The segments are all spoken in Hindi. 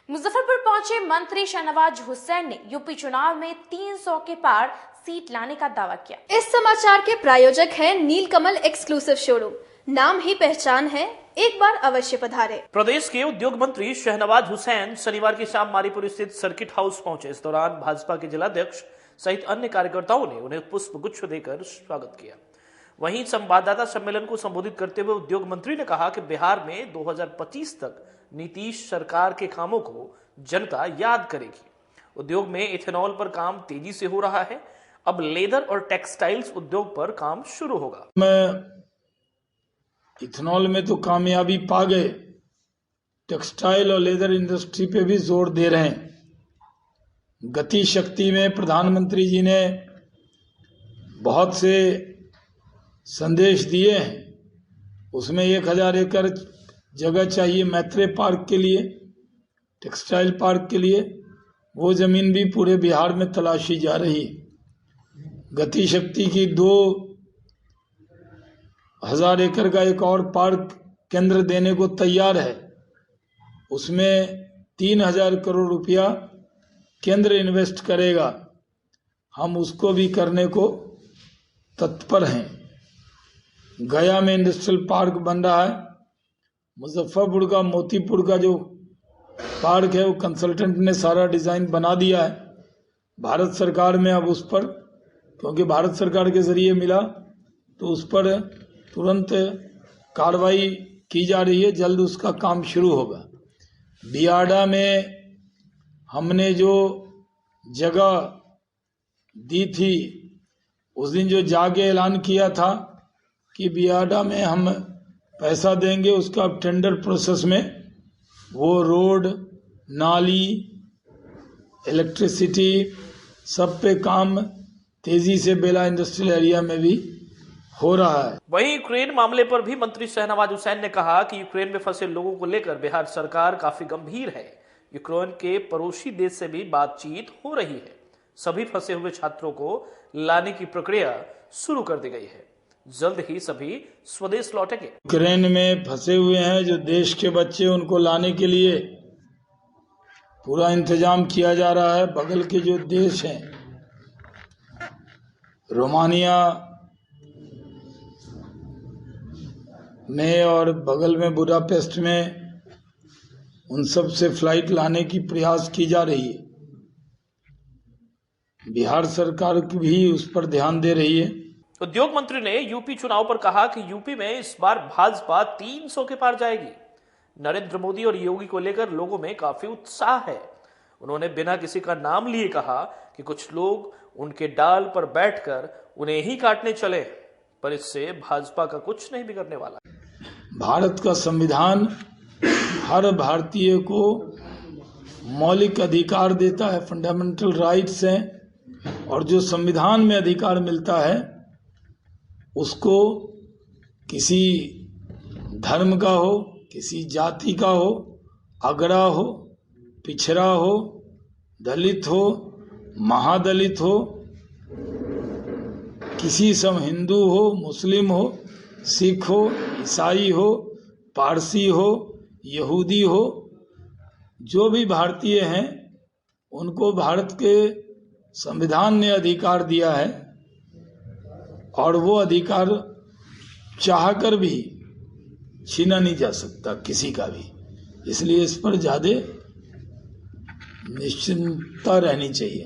मुजफ्फरपुर पहुंचे मंत्री शाहनवाज हुसैन ने यूपी चुनाव में 300 के पार सीट लाने का दावा किया। इस समाचार के प्रायोजक हैं नीलकमल एक्सक्लूसिव शोरूम, नाम ही पहचान है, एक बार अवश्य पधारे। प्रदेश के उद्योग मंत्री शाहनवाज हुसैन शनिवार की शाम मारीपुर स्थित सर्किट हाउस पहुंचे। इस दौरान भाजपा के जिलाध्यक्ष सहित अन्य कार्यकर्ताओं ने उन्हें पुष्प गुच्छ देकर स्वागत किया। वहीं संवाददाता सम्मेलन को संबोधित करते हुए उद्योग मंत्री ने कहा कि बिहार में 2025 तक नीतीश सरकार के कामों को जनता याद करेगी। उद्योग में इथेनॉल पर काम तेजी से हो रहा है। अब लेदर और टेक्सटाइल्स उद्योग पर काम शुरू होगा। इथेनॉल में तो कामयाबी पा गए, टेक्सटाइल और लेदर इंडस्ट्री पे भी जोर दे रहे हैं। गति शक्ति में प्रधानमंत्री जी ने बहुत से संदेश दिए हैं। उसमें 1000 एकड़ जगह चाहिए मैत्रेय पार्क के लिए, टेक्सटाइल पार्क के लिए। वो जमीन भी पूरे बिहार में तलाशी जा रही है। गति शक्ति की 2000 एकड़ का एक और पार्क केंद्र देने को तैयार है। उसमें 3000 करोड़ रुपया केंद्र इन्वेस्ट करेगा। हम उसको भी करने को तत्पर हैं। गया में इंडस्ट्रियल पार्क बन रहा है। मुजफ्फरपुर का मोतीपुर का जो पार्क है वो कंसल्टेंट ने सारा डिजाइन बना दिया है। भारत सरकार में अब उस पर, क्योंकि भारत सरकार के जरिए मिला, तो उस पर तुरंत कार्रवाई की जा रही है। जल्द उसका काम शुरू होगा। बियाडा में हमने जो जगह दी थी, उस दिन जो जाके ऐलान किया था कि बियाडा में हम पैसा देंगे, उसका अब टेंडर प्रोसेस में वो रोड, नाली, इलेक्ट्रिसिटी सब पे काम तेजी से बेला इंडस्ट्रियल एरिया में भी हो रहा है। वहीं यूक्रेन मामले पर भी मंत्री शाहनवाज हुसैन ने कहा कि यूक्रेन में फंसे लोगों को लेकर बिहार सरकार काफी गंभीर है। यूक्रेन के पड़ोसी देश से भी बातचीत हो रही है। सभी फंसे हुए छात्रों को लाने की प्रक्रिया शुरू कर दी गई है। जल्द ही सभी स्वदेश लौटेंगे। यूक्रेन में फंसे हुए हैं जो देश के बच्चे, उनको लाने के लिए पूरा इंतजाम किया जा रहा है। बगल के जो देश हैं, रोमानिया में और बगल में बुडापेस्ट में, उन सब से फ्लाइट लाने की प्रयास की जा रही है। बिहार सरकार भी उस पर ध्यान दे रही है। उद्योग मंत्री ने यूपी चुनाव पर कहा कि यूपी में इस बार भाजपा 300 के पार जाएगी। नरेंद्र मोदी और योगी को लेकर लोगों में काफी उत्साह है। उन्होंने बिना किसी का नाम लिए कहा कि कुछ लोग उनके डाल पर बैठकर उन्हें ही काटने चले, पर इससे भाजपा का कुछ नहीं बिगड़ने वाला। भारत का संविधान हर भारतीय को मौलिक अधिकार देता है, फंडामेंटल राइट्स हैं, और जो संविधान में अधिकार मिलता है उसको किसी धर्म का हो, किसी जाति का हो, अगड़ा हो, पिछड़ा हो, दलित हो, महादलित हो, किसी सब हिंदू हो, मुस्लिम हो, सिख हो, ईसाई हो, पारसी हो, यहूदी हो, जो भी भारतीय हैं उनको भारत के संविधान ने अधिकार दिया है, और वो अधिकार चाहकर भी छीना नहीं जा सकता किसी का भी। इसलिए इस पर ज्यादा निश्चिंतता रहनी चाहिए।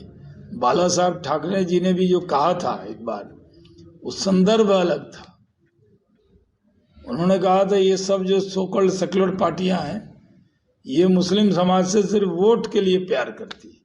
बाला साहब ठाकरे जी ने भी जो कहा था एक बार, उस संदर्भ अलग था। उन्होंने कहा था ये सब जो सोकल्ड सेक्युलर पार्टियां हैं, ये मुस्लिम समाज से सिर्फ वोट के लिए प्यार करती है।